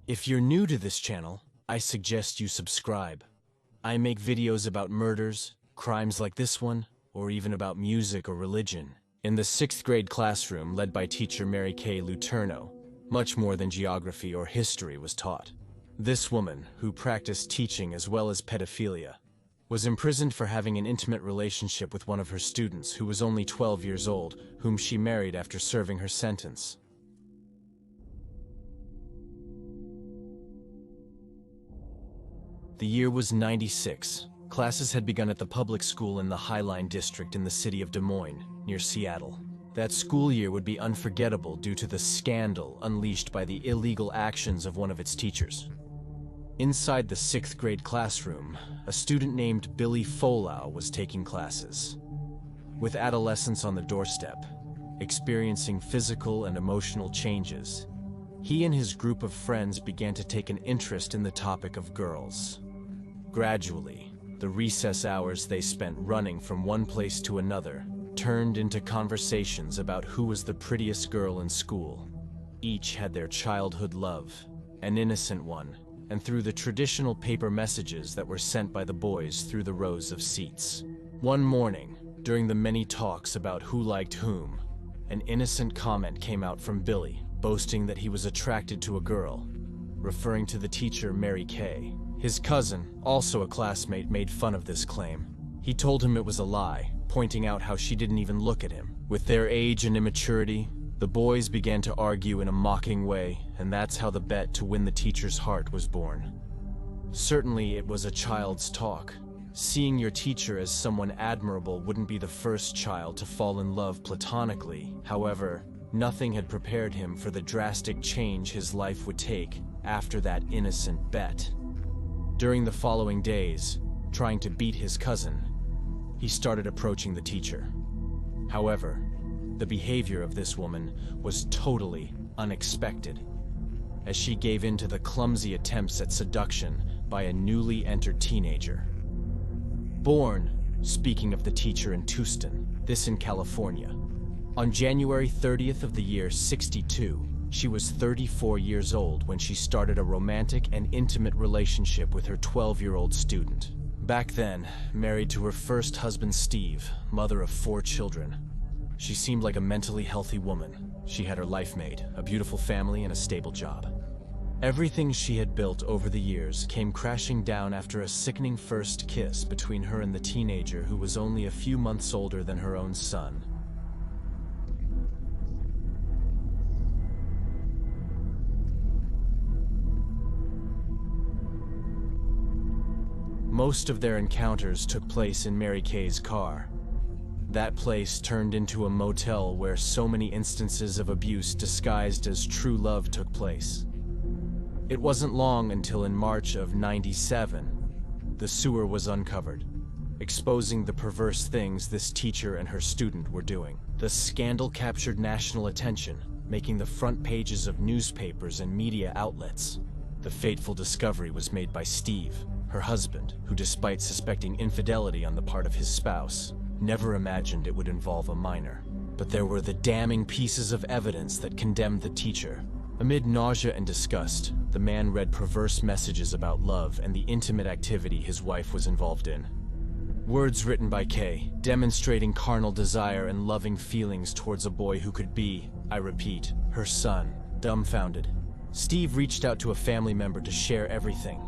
If you're new to this channel, I suggest you subscribe. I make videos about murders, crimes like this one, or even about music or religion. In the 6th grade classroom led by teacher Mary Kay Luterno, much more than geography or history was taught. This woman, who practiced teaching as well as pedophilia, was imprisoned for having an intimate relationship with one of her students who was only 12 years old, whom she married after serving her sentence. The year was '96. Classes had begun at the public school in the Highline district in the city of Des Moines, near Seattle. That school year would be unforgettable due to the scandal unleashed by the illegal actions of one of its teachers. Inside the 6th grade classroom, a student named Billy Folau was taking classes. With adolescence on the doorstep, experiencing physical and emotional changes, he and his group of friends began to take an interest in the topic of girls. Gradually, the recess hours they spent running from one place to another turned into conversations about who was the prettiest girl in school. Each had their childhood love, an innocent one, and through the traditional paper messages that were sent by the boys through the rows of seats. One morning, during the many talks about who liked whom, an innocent comment came out from Billy, boasting that he was attracted to a girl, referring to the teacher Mary Kay. His cousin, also a classmate, made fun of this claim. He told him it was a lie, pointing out how she didn't even look at him. With their age and immaturity, the boys began to argue in a mocking way, and that's how the bet to win the teacher's heart was born. Certainly, it was a child's talk. Seeing your teacher as someone admirable wouldn't be the first child to fall in love platonically. However, nothing had prepared him for the drastic change his life would take after that innocent bet. During the following days, trying to beat his cousin, he started approaching the teacher. However, the behavior of this woman was totally unexpected, as she gave in to the clumsy attempts at seduction by a newly entered teenager. Born, speaking of the teacher, in Tucson, this in California, on January 30th of the year '62, she was 34 years old when she started a romantic and intimate relationship with her 12-year-old student. Back then, married to her first husband Steve, mother of 4 children. She seemed like a mentally healthy woman. She had her life made, a beautiful family, and a stable job. Everything she had built over the years came crashing down after a sickening first kiss between her and the teenager who was only a few months older than her own son. Most of their encounters took place in Mary Kay's car. That place turned into a motel where so many instances of abuse disguised as true love took place. It wasn't long until in March of '97, the sewer was uncovered, exposing the perverse things this teacher and her student were doing. The scandal captured national attention, making the front pages of newspapers and media outlets. The fateful discovery was made by Steve, her husband, who, despite suspecting infidelity on the part of his spouse, never imagined it would involve a minor. But there were the damning pieces of evidence that condemned the teacher. Amid nausea and disgust, the man read perverse messages about love and the intimate activity his wife was involved in. Words written by Kay, demonstrating carnal desire and loving feelings towards a boy who could be, I repeat, her son. Dumbfounded, Steve reached out to a family member to share everything.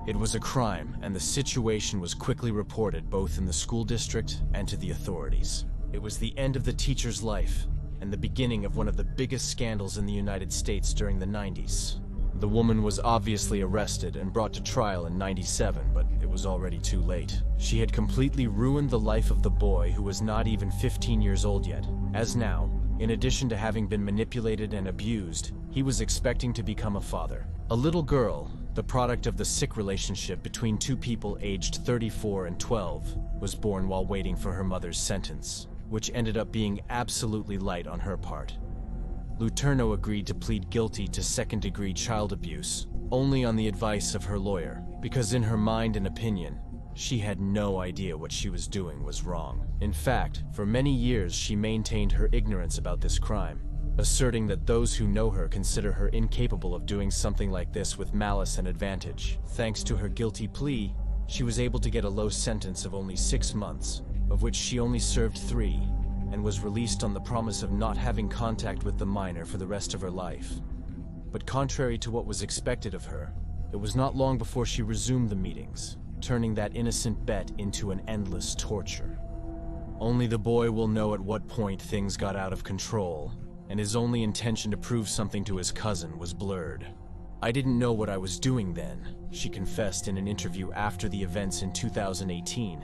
It was a crime, and the situation was quickly reported both in the school district and to the authorities. It was the end of the teacher's life, and the beginning of one of the biggest scandals in the United States during the '90s. The woman was obviously arrested and brought to trial in '97, but it was already too late. She had completely ruined the life of the boy, who was not even 15 years old yet. As now, in addition to having been manipulated and abused, he was expecting to become a father. A little girl, the product of the sick relationship between two people aged 34 and 12, was born while waiting for her mother's sentence, which ended up being absolutely light on her part. Luterno agreed to plead guilty to second-degree child abuse, only on the advice of her lawyer, because in her mind and opinion, she had no idea what she was doing was wrong. In fact, for many years she maintained her ignorance about this crime. asserting that those who know her consider her incapable of doing something like this with malice and advantage. Thanks to her guilty plea, she was able to get a low sentence of only 6 months, of which she only served 3, and was released on the promise of not having contact with the minor for the rest of her life. But contrary to what was expected of her, it was not long before she resumed the meetings, turning that innocent bet into an endless torture. Only the boy will know at what point things got out of control, and his only intention to prove something to his cousin was blurred. "I didn't know what I was doing then," she confessed in an interview after the events in 2018.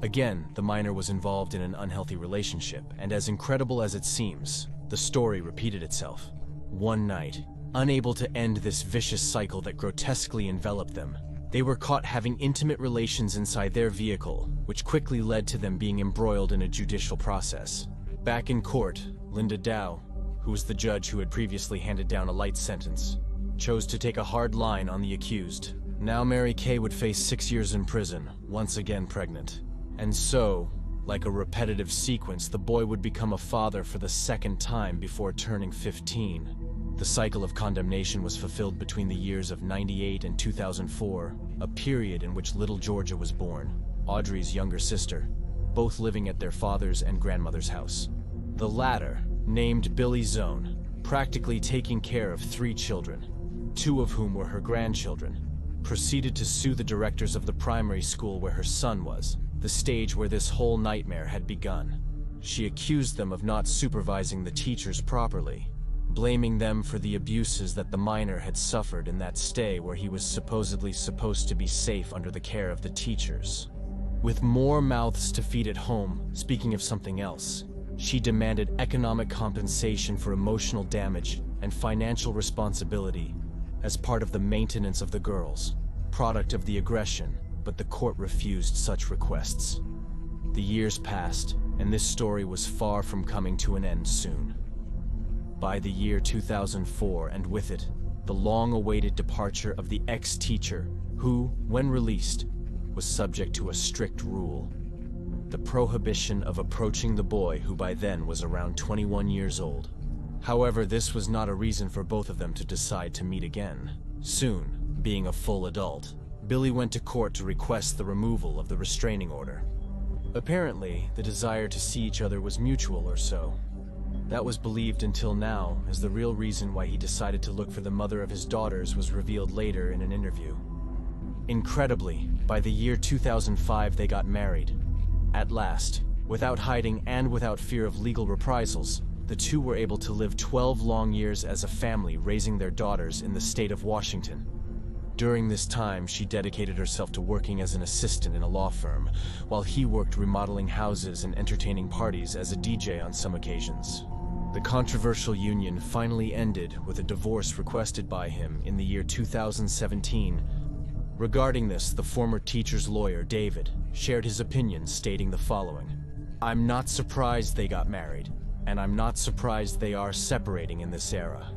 Again, the minor was involved in an unhealthy relationship, and as incredible as it seems, the story repeated itself. One night, unable to end this vicious cycle that grotesquely enveloped them, they were caught having intimate relations inside their vehicle, which quickly led to them being embroiled in a judicial process. Back in court, Linda Dow, who was the judge who had previously handed down a light sentence, chose to take a hard line on the accused. Now Mary Kay would face 6 years in prison, once again pregnant. And so, like a repetitive sequence, the boy would become a father for the second time before turning 15. The cycle of condemnation was fulfilled between the years of 98 and 2004, a period in which little Georgia was born, Audrey's younger sister, both living at their father's and grandmother's house. The latter, named Billy Zone, practically taking care of 3 children, 2 of whom were her grandchildren, proceeded to sue the directors of the primary school where her son was, the stage where this whole nightmare had begun. She accused them of not supervising the teachers properly, blaming them for the abuses that the minor had suffered in that stay where he was supposedly supposed to be safe under the care of the teachers. With more mouths to feed at home, speaking of something else, she demanded economic compensation for emotional damage and financial responsibility as part of the maintenance of the girls, product of the aggression, but the court refused such requests. The years passed, and this story was far from coming to an end soon. By the year 2004, and with it, the long-awaited departure of the ex-teacher who, when released, was subject to a strict rule: the prohibition of approaching the boy who by then was around 21 years old. However, this was not a reason for both of them to decide to meet again. Soon, being a full adult, Billy went to court to request the removal of the restraining order. Apparently, the desire to see each other was mutual or so. That was believed until now, as the real reason why he decided to look for the mother of his daughters was revealed later in an interview. Incredibly, by the year 2005 they got married. At last, without hiding and without fear of legal reprisals, the two were able to live 12 long years as a family, raising their daughters in the state of Washington. During this time, she dedicated herself to working as an assistant in a law firm, while he worked remodeling houses and entertaining parties as a DJ on some occasions. The controversial union finally ended with a divorce requested by him in the year 2017. Regarding this, the former teacher's lawyer, David, shared his opinion, stating the following: "I'm not surprised they got married, and I'm not surprised they are separating in this era."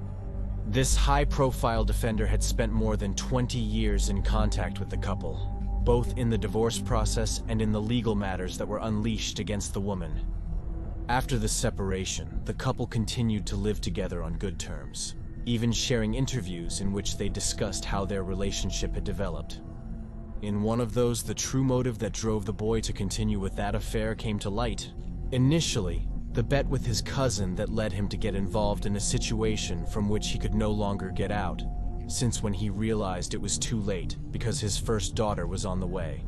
This high-profile defender had spent more than 20 years in contact with the couple, both in the divorce process and in the legal matters that were unleashed against the woman. After the separation, the couple continued to live together on good terms, even sharing interviews in which they discussed how their relationship had developed. In one of those, the true motive that drove the boy to continue with that affair came to light. Initially, the bet with his cousin that led him to get involved in a situation from which he could no longer get out, since when he realized it was too late because his first daughter was on the way.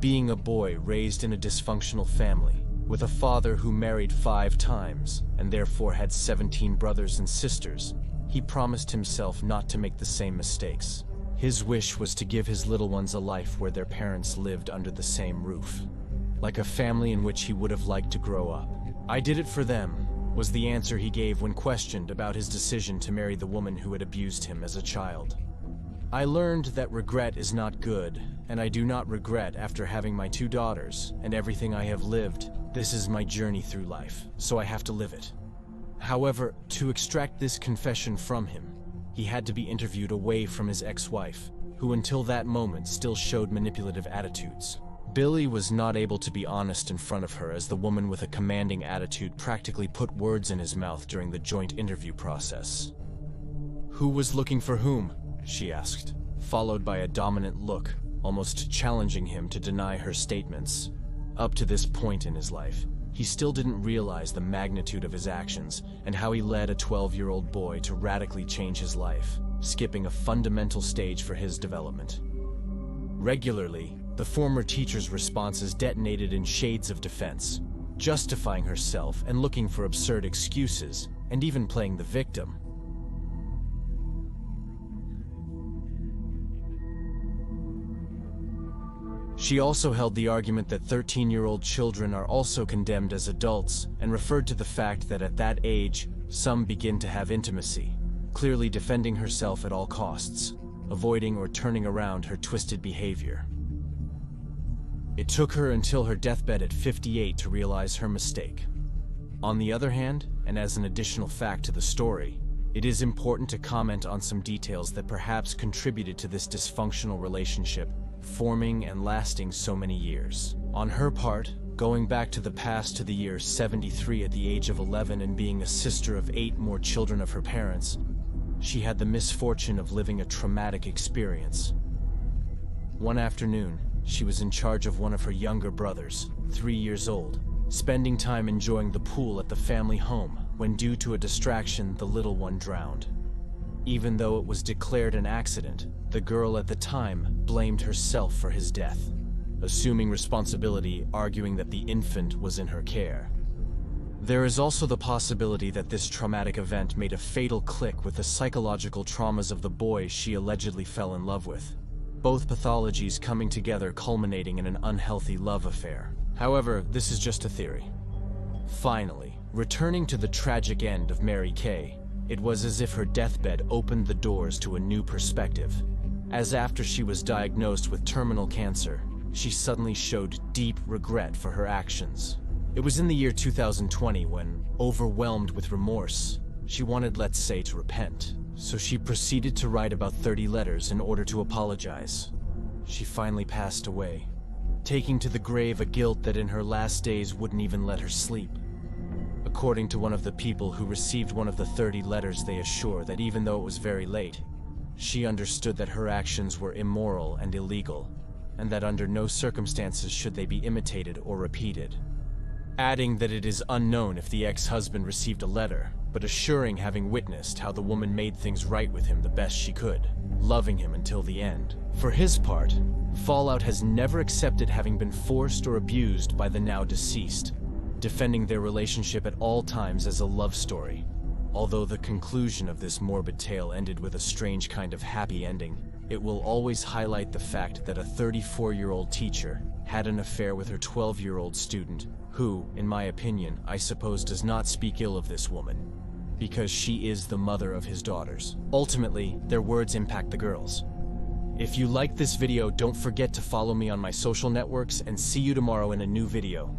Being a boy raised in a dysfunctional family, with a father who married 5 times, and therefore had 17 brothers and sisters, he promised himself not to make the same mistakes. His wish was to give his little ones a life where their parents lived under the same roof, like a family in which he would have liked to grow up. "I did it for them," was the answer he gave when questioned about his decision to marry the woman who had abused him as a child. "I learned that regret is not good, and I do not regret after having my 2 daughters and everything I have lived. This is my journey through life, so I have to live it." However, to extract this confession from him, he had to be interviewed away from his ex-wife, who until that moment still showed manipulative attitudes. Billy was not able to be honest in front of her as the woman with a commanding attitude practically put words in his mouth during the joint interview process. "Who was looking for whom?" she asked, followed by a dominant look, almost challenging him to deny her statements. Up to this point in his life, he still didn't realize the magnitude of his actions and how he led a 12-year-old boy to radically change his life, skipping a fundamental stage for his development. Regularly, the former teacher's responses detonated in shades of defense, justifying herself and looking for absurd excuses, and even playing the victim. She also held the argument that 13-year-old children are also condemned as adults and referred to the fact that at that age, some begin to have intimacy, clearly defending herself at all costs, avoiding or turning around her twisted behavior. It took her until her deathbed at 58 to realize her mistake. On the other hand, and as an additional fact to the story, it is important to comment on some details that perhaps contributed to this dysfunctional relationship forming and lasting so many years. On her part, going back to the past to the year 73 at the age of 11 and being a sister of 8 more children of her parents, she had the misfortune of living a traumatic experience. One afternoon, she was in charge of one of her younger brothers, 3 years old, spending time enjoying the pool at the family home when, due to a distraction, the little one drowned. Even though it was declared an accident, the girl at the time blamed herself for his death, assuming responsibility, arguing that the infant was in her care. There is also the possibility that this traumatic event made a fatal click with the psychological traumas of the boy she allegedly fell in love with, both pathologies coming together culminating in an unhealthy love affair. However, this is just a theory. Finally, returning to the tragic end of Mary Kay, it was as if her deathbed opened the doors to a new perspective, as after she was diagnosed with terminal cancer, she suddenly showed deep regret for her actions. It was in the year 2020 when, overwhelmed with remorse, she wanted, let's say, to repent. So she proceeded to write about 30 letters in order to apologize. She finally passed away, taking to the grave a guilt that in her last days wouldn't even let her sleep. According to one of the people who received one of the 30 letters, they assure that even though it was very late, she understood that her actions were immoral and illegal, and that under no circumstances should they be imitated or repeated. Adding that it is unknown if the ex-husband received a letter, but assuring having witnessed how the woman made things right with him the best she could, loving him until the end. For his part, Fallout has never accepted having been forced or abused by the now deceased, defending their relationship at all times as a love story. Although the conclusion of this morbid tale ended with a strange kind of happy ending, it will always highlight the fact that a 34-year-old teacher had an affair with her 12-year-old student, who, in my opinion, I suppose does not speak ill of this woman, because she is the mother of his daughters. Ultimately, their words impact the girls. If you liked this video, don't forget to follow me on my social networks and see you tomorrow in a new video.